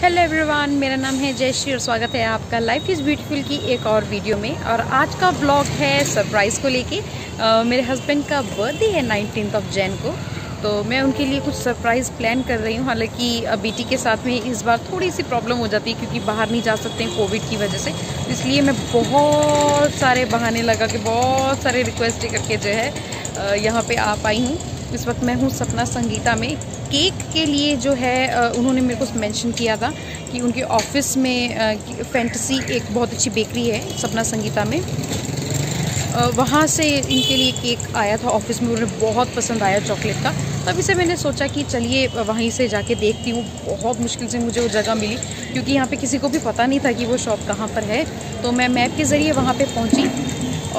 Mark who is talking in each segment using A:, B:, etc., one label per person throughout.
A: Hello everyone, मेरा नाम है जयश्री और स्वागत है आपका लाइफ इज़ ब्यूटीफुल की एक और वीडियो में। और आज का ब्लॉग है सरप्राइज़ को लेके। मेरे हस्बैंड का बर्थडे है 19 जैन को, तो मैं उनके लिए कुछ सरप्राइज़ प्लान कर रही हूँ। हालांकि बेटी के साथ में इस बार थोड़ी सी प्रॉब्लम हो जाती है क्योंकि बाहर नहीं जा सकते हैं कोविड की वजह से, तो इसलिए मैं बहुत सारे बहाने लगा के बहुत सारे रिक्वेस्ट करके जो है यहाँ पे आ पाई हूँ। इस वक्त मैं हूँ सपना संगीता में। केक के लिए जो है उन्होंने मेरे को मेंशन किया था कि उनके ऑफिस में फैंटेसी एक बहुत अच्छी बेकरी है सपना संगीता में, वहाँ से इनके लिए केक आया था ऑफिस में। उन्हें बहुत पसंद आया चॉकलेट का, तभी से मैंने सोचा कि चलिए वहीं से जाके देखती हूँ। बहुत मुश्किल से मुझे वो जगह मिली क्योंकि यहाँ पे किसी को भी पता नहीं था कि वो शॉप कहाँ पर है, तो मैं मैप के ज़रिए वहाँ पे पहुँची।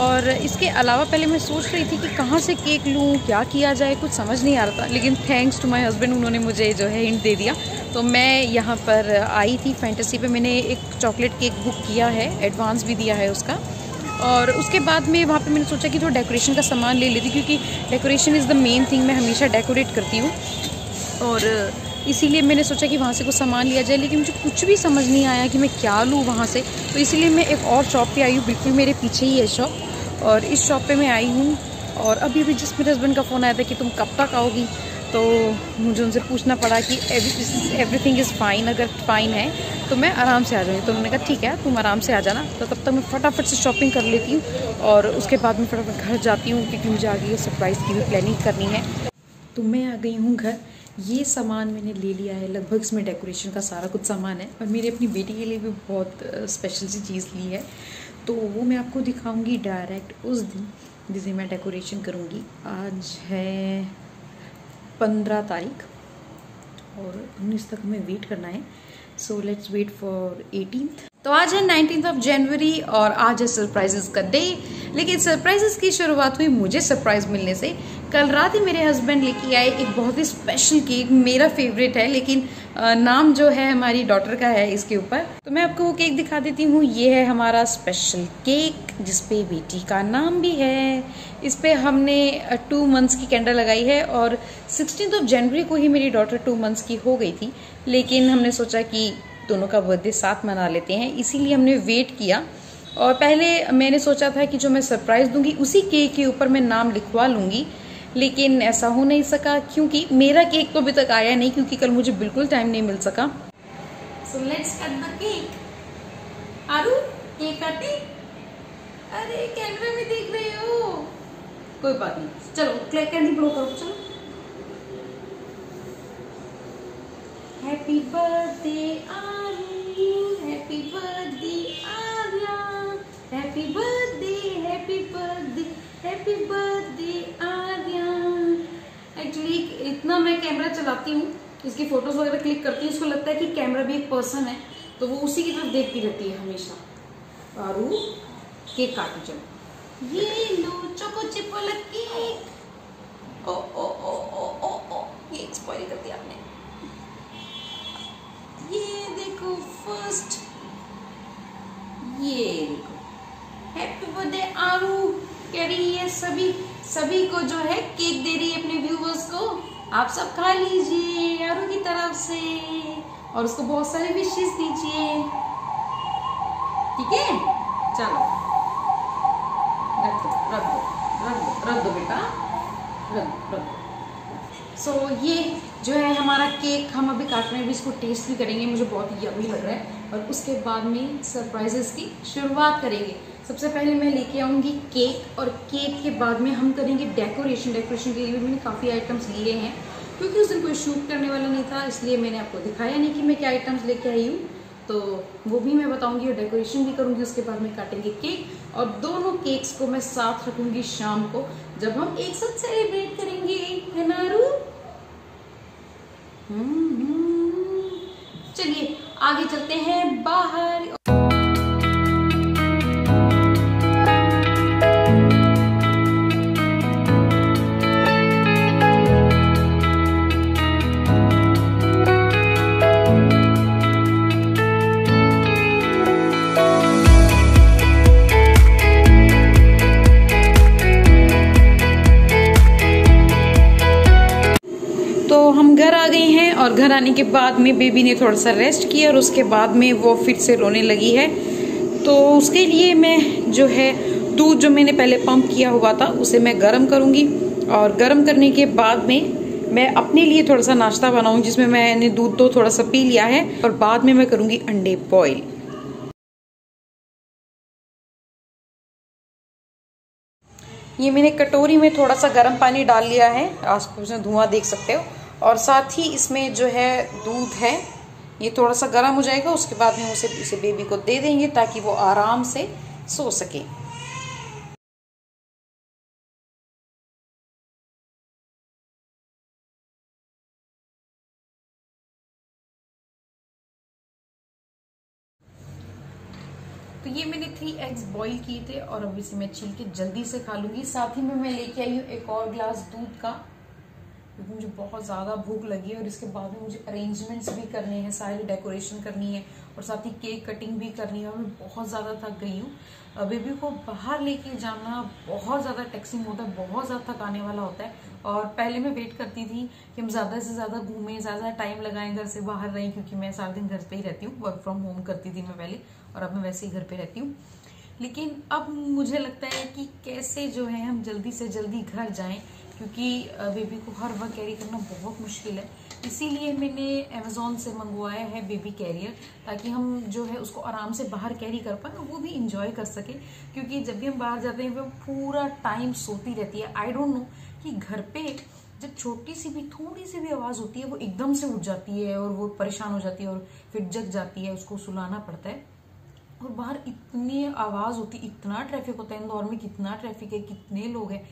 A: और इसके अलावा पहले मैं सोच रही थी कि कहाँ से केक लूँ, क्या किया जाए, कुछ समझ नहीं आ रहा था। लेकिन थैंक्स टू माय हस्बैंड, उन्होंने मुझे जो है हिंट दे दिया। तो मैं यहाँ पर आई थी फैंटेसी पे, मैंने एक चॉकलेट केक बुक किया है, एडवांस भी दिया है उसका। और उसके बाद में वहाँ पे मैंने सोचा कि थोड़ा डेकोरेशन का सामान ले लेती क्योंकि decoration is the main thing, मैं हमेशा डेकोरेट करती हूँ। और इसीलिए मैंने सोचा कि वहाँ से कुछ सामान लिया जाए, लेकिन मुझे कुछ भी समझ नहीं आया कि मैं क्या लूँ वहाँ से। तो इसीलिए मैं एक और शॉप पे आई हूँ, बिल्कुल मेरे पीछे ही है शॉप, और इस शॉप पे मैं आई हूँ। और अभी भी जिस मेरे हस्बैंड का फ़ोन आया था कि तुम कब तक आओगी, तो मुझे उनसे पूछना पड़ा कि एवरीथिंग इज़ फाइन, अगर फ़ाइन है तो मैं आराम से आ जाऊँगी। तो उन्होंने कहा ठीक है तुम आराम से आ जाना। तो तब तक मैं फटाफट से शॉपिंग कर लेती हूँ और उसके बाद मैं फटाफट घर जाती हूँ क्योंकि मुझे आगे सरप्राइज़ की भी प्लानिंग करनी है। तो मैं आ गई हूँ घर। ये सामान मैंने ले लिया है, लगभग इसमें डेकोरेशन का सारा कुछ सामान है, और मेरी अपनी बेटी के लिए भी बहुत स्पेशल सी चीज़ ली है, तो वो मैं आपको दिखाऊंगी डायरेक्ट उस दिन जिसे मैं डेकोरेशन करूंगी। आज है 15 तारीख और 19 तक हमें वेट करना है, so let's wait for 18th। तो आज है 19 जनवरी और आज है सरप्राइजेस का डे। लेकिन सरप्राइजेस की शुरुआत हुई मुझे सरप्राइज मिलने से। कल रात ही मेरे हस्बैंड लेके आए एक बहुत ही स्पेशल केक, मेरा फेवरेट है, लेकिन नाम जो है हमारी डॉटर का है इसके ऊपर। तो मैं आपको वो केक दिखा देती हूँ। ये है हमारा स्पेशल केक जिसपे बेटी का नाम भी है। इस पे हमने 2 मंथ्स की कैंडल लगाई है और 16 जनवरी को ही मेरी डॉटर 2 मंथ्स की हो गई थी, लेकिन हमने सोचा कि दोनों का बर्थडे साथ मना लेते हैं, इसीलिए हमने वेट किया। और पहले मैंने सोचा था कि जो मैं सरप्राइज दूंगी उसी केक के ऊपर मैं नाम लिखवा लूंगी, लेकिन ऐसा हो नहीं सका क्योंकि मेरा केक तो अभी तक आया नहीं, क्योंकि कल मुझे बिल्कुल टाइम नहीं मिल सका। So let's cut the cake. Aaru cake काटे? अरे कैमरा में देख रहे हो, कोई बात नहीं, चलो कैंडल ब्लो करो, चलो। Happy birthday Aaru, happy birthday Aarya, happy birthday, happy birthday, happy birthday Aarya. Actually इतना मैं कैमरा चलाती हूँ, इसकी फोटोज वगैरह क्लिक करती हूँ, उसको लगता है कि कैमरा भी एक पर्सन है, तो वो उसी की तरफ देखती रहती है हमेशा। आरू केक काटो, चलो। ये लो चोको चिप वाला केक। ओ ओ ओ ओ ओ ओ, केक स्पॉइल कर दिया आपने। ये देखो फर्स्ट, ये देखो हैप्पी बर्थडे आरू कह रही है, सभी को जो है केक दे रही है अपने व्यूवर्स को। आप सब खा लीजिए आरू की तरफ से और उसको बहुत सारे विशेस दीजिए, ठीक है? चलो रख दो बेटा, रख दो। सो ये जो है हमारा केक हम अभी काट रहे हैं, अभी इसको टेस्ट भी करेंगे, मुझे बहुत यम्मी लग रहा है। और उसके बाद में सरप्राइजेस की शुरुआत करेंगे। सबसे पहले मैं लेके आऊँगी केक, और केक के बाद में हम करेंगे डेकोरेशन। डेकोरेशन के लिए मैंने काफ़ी आइटम्स लिए हैं क्योंकि उस दिन कोई शूट करने वाला नहीं था, इसलिए मैंने आपको दिखाया नहीं कि मैं क्या आइटम्स लेके आई हूँ, तो वो भी मैं बताऊंगी और डेकोरेशन भी करूंगी। उसके बाद में काटेंगे केक, और दोनों केक्स को मैं साथ रखूंगी शाम को जब हम एक साथ सेलिब्रेट करेंगे, है ना आरू? चलिए आगे चलते हैं बाहर। हम घर आ गए हैं और घर आने के बाद में बेबी ने थोड़ा सा रेस्ट किया और उसके बाद में वो फिर से रोने लगी है। तो उसके लिए मैं जो है दूध जो मैंने पहले पंप किया हुआ था उसे मैं गर्म करूंगी और गर्म करने के बाद में मैं अपने लिए थोड़ा सा नाश्ता बनाऊंगी जिसमें मैंने दूध तो थोड़ा सा पी लिया है और बाद में मैं करूंगी अंडे बॉईल। ये मैंने कटोरी में थोड़ा सा गर्म पानी डाल लिया है, आप उसमें धुआं देख सकते हो, और साथ ही इसमें जो है दूध है ये थोड़ा सा गर्म हो जाएगा। उसके बाद में उसे बेबी को दे देंगे ताकि वो आराम से सो सके। तो ये मैंने 3 एग्स बॉईल किए थे और अब इसे मैं छील के जल्दी से खा लूंगी। साथ ही में मैं लेके आई हूँ एक और ग्लास दूध का, क्योंकि मुझे बहुत ज्यादा भूख लगी है और इसके बाद में मुझे अरेंजमेंट्स भी करने हैं, सारी डेकोरेशन करनी है और साथ ही केक कटिंग भी करनी है और मैं बहुत ज्यादा थक गई हूँ। बेबी को बाहर लेके जाना बहुत ज्यादा टैक्सिंग होता है, बहुत ज्यादा थकाने वाला होता है। और पहले मैं वेट करती थी कि हम ज्यादा से ज्यादा घूमें, ज्यादा टाइम लगाएं, घर से बाहर रहें, क्योंकि मैं सारा दिन घर पे ही रहती हूँ, वर्क फ्रॉम होम करती थी मैं पहले और अब मैं वैसे ही घर पे रहती हूँ। लेकिन अब मुझे लगता है कि कैसे जो है हम जल्दी से जल्दी घर जाएं, क्योंकि बेबी को हर वक्त कैरी करना बहुत मुश्किल है। इसीलिए मैंने अमेजोन से मंगवाया है बेबी कैरियर, ताकि हम जो है उसको आराम से बाहर कैरी कर पाए और वो भी इंजॉय कर सके। क्योंकि जब भी हम बाहर जाते हैं वो पूरा टाइम सोती रहती है। आई डोंट नो कि घर पे जब छोटी सी भी थोड़ी सी भी आवाज होती है वो एकदम से उठ जाती है और वो परेशान हो जाती है और फिर जग जाती है, उसको सुलाना पड़ता है। और बाहर इतनी आवाज होती है, इतना ट्रैफिक होता है, इंदौर में कितना ट्रैफिक है, कितने लोग हैं,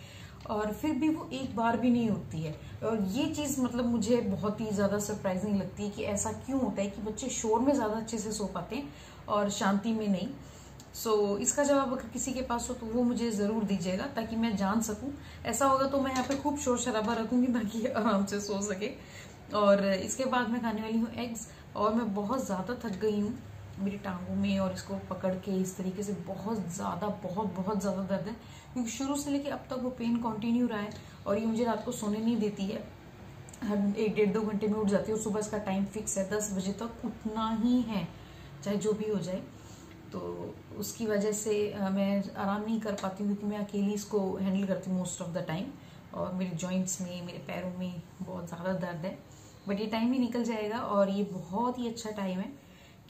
A: और फिर भी वो एक बार भी नहीं उठती है। और ये चीज मतलब मुझे बहुत ही ज्यादा सरप्राइजिंग लगती है कि ऐसा क्यों होता है कि बच्चे शोर में ज्यादा अच्छे से सो पाते हैं और शांति में नहीं। इसका जवाब अगर किसी के पास हो तो वो मुझे जरूर दीजिएगा ताकि मैं जान सकूं। ऐसा होगा तो मैं यहाँ पे खूब शोर शराबा रखूंगी ताकि आराम से सो सके। और इसके बाद मैं खाने वाली हूँ एग्स, और मैं बहुत ज्यादा थक गई हूँ मेरी टांगों में, और इसको पकड़ के इस तरीके से बहुत बहुत ज्यादा दर्द है, क्योंकि शुरू से लेके अब तक वो पेन कंटिन्यू रहा है और ये मुझे रात को सोने नहीं देती है। हर 1-1.5-2 घंटे में उठ जाती है और सुबह इसका टाइम फिक्स है, 10 बजे तक उठना ही है चाहे जो भी हो जाए। तो उसकी वजह से मैं आराम नहीं कर पाती हूँ, क्योंकि मैं अकेली इसको हैंडल करती हूँ मोस्ट ऑफ द टाइम, और मेरे जॉइंट्स में, मेरे पैरों में बहुत ज़्यादा दर्द है। बट ये टाइम ही निकल जाएगा और ये बहुत ही अच्छा टाइम है,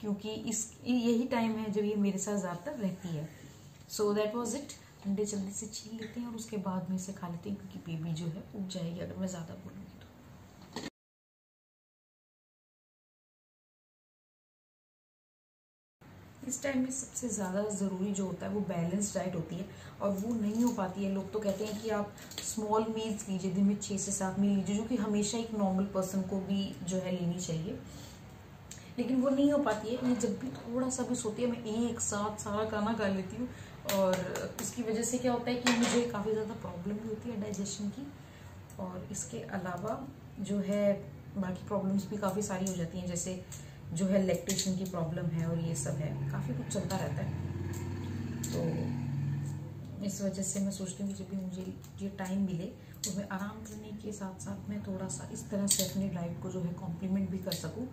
A: क्योंकि यही टाइम है जब ये मेरे साथ ज़्यादातर रहती है। So that was it. अंडे जल्दी से छील लेते हैं और उसके बाद में इसे खा लेते हैं, क्योंकि बेबी जो है उठ जाएगी अगर मैं ज़्यादा बोलूँगी तो। इस टाइम में सबसे ज़्यादा ज़रूरी जो होता है वो बैलेंस डाइट होती है, और वो नहीं हो पाती है। लोग तो कहते हैं कि आप स्मॉल मील्स लीजिए, दिन में 6 से 7 मील लीजिए, जो कि हमेशा एक नॉर्मल पर्सन को भी जो है लेनी चाहिए, लेकिन वो नहीं हो पाती है। मैं जब भी थोड़ा सा भी सोती है मैं एक साथ सारा खाना खा लेती हूँ, और उसकी वजह से क्या होता है कि मुझे काफ़ी ज़्यादा प्रॉब्लम भी होती है डाइजेशन की, और इसके अलावा जो है बाकी प्रॉब्लम्स भी काफ़ी सारी हो जाती हैं, जैसे जो है लैक्टेशन की प्रॉब्लम है और ये सब है, काफ़ी कुछ चलता रहता है। तो इस वजह से मैं सोचती हूँ कि जब भी मुझे ये टाइम मिले तो मैं आराम करने के साथ साथ मैं थोड़ा सा इस तरह से अपनी डाइट को जो है कॉम्प्लीमेंट भी कर सकूँ।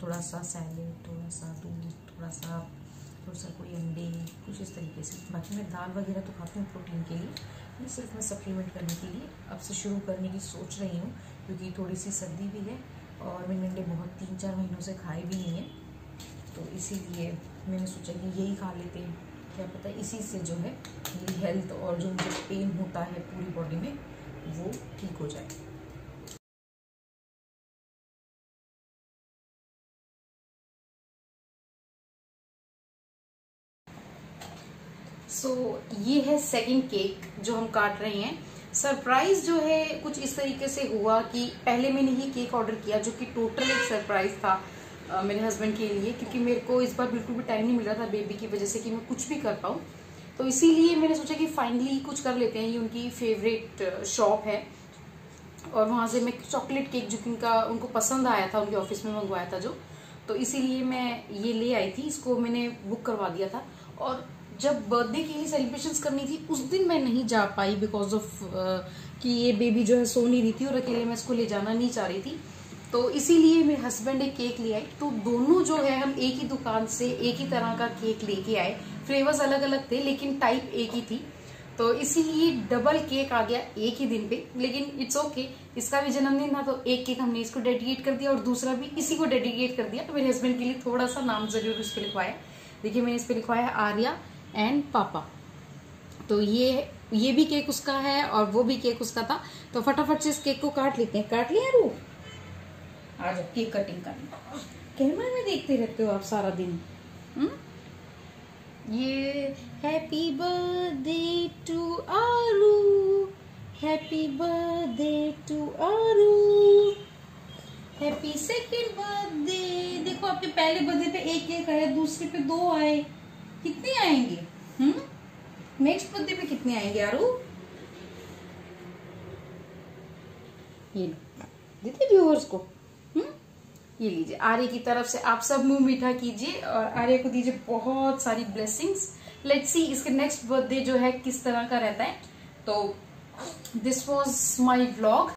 A: थोड़ा सा सैलेड, थोड़ा सा दूध, थोड़ा सा कोई अंडे, कुछ इस तरीके से। बाकी मैं दाल वगैरह तो खाती हूँ प्रोटीन के लिए, मैं सिर्फ मैं सप्लीमेंट करने के लिए अब से शुरू करने की सोच रही हूँ, क्योंकि थोड़ी सी सर्दी भी है और मैंने अंडे बहुत 3-4 महीनों से खाए भी नहीं है। तो इसीलिए मैंने सोचा कि यही खा लेते हैं, क्या पता इसी से जो है मेरी हेल्थ और जो मुझे पेन होता है पूरी बॉडी में वो ठीक हो जाए। ये है सेकंड केक जो हम काट रहे हैं। सरप्राइज जो है कुछ इस तरीके से हुआ कि पहले मैंने ही केक ऑर्डर किया, जो कि टोटल एक सरप्राइज था मेरे हस्बैंड के लिए, क्योंकि मेरे को इस बार बिल्कुल भी टाइम नहीं मिल रहा था बेबी की वजह से कि मैं कुछ भी कर पाऊँ। तो इसीलिए मैंने सोचा कि फाइनली कुछ कर लेते हैं। ये उनकी फेवरेट शॉप है और वहां से मैं चॉकलेट केक जो कि उनको पसंद आया था, उनके ऑफिस में मंगवाया था जो, तो इसीलिए मैं ये ले आई थी। इसको मैंने बुक करवा दिया था, और जब बर्थडे के लिए सेलिब्रेशंस करनी थी उस दिन मैं नहीं जा पाई बिकॉज ऑफ कि ये बेबी जो है सो नहीं रही थी और अकेले मैं इसको ले जाना नहीं चाह रही थी। तो इसीलिए मेरे हस्बैंड एक केक ले आए। तो दोनों जो है हम एक ही दुकान से एक ही तरह का केक लेके आए। फ्लेवर्स अलग अलग थे लेकिन टाइप एक ही थी, तो इसीलिए डबल केक आ गया एक ही दिन पे। लेकिन इट्स ओके, इसका भी जन्मदिन था तो एक केक हमने इसको डेडिकेट कर दिया और दूसरा भी इसी को डेडिकेट कर दिया। तो मेरे हस्बैंड के लिए थोड़ा सा नाम जरूर इस पे लिखवाया। देखिए मैंने इस पे लिखवाया है आर्या एंड पापा। तो ये भी केक उसका है और वो भी केक उसका था। तो फटाफट से इस केक को काट लेते हैं। काट लिया रू, आ जाओ केक कटिंग करने। कैमरा में देखते रहते हो आप सारा दिन। ये happy birthday to Aaru, happy birthday to Aaru, happy second birthday. देखो आपके पहले बर्थडे पे एक केक आया, दूसरे पे 2 आए, कितने आएंगे? नेक्स्ट बर्थडे पे कितने आएंगे आरू? ये लो देते व्यूअर्स को। ये लीजिए, आर्य की तरफ से आप सब मुंह मीठा कीजिए और आर्य को दीजिए बहुत सारी ब्लेसिंग्स। लेट्स सी इसके नेक्स्ट बर्थडे जो है किस तरह का रहता है। तो दिस वाज माय व्लॉग।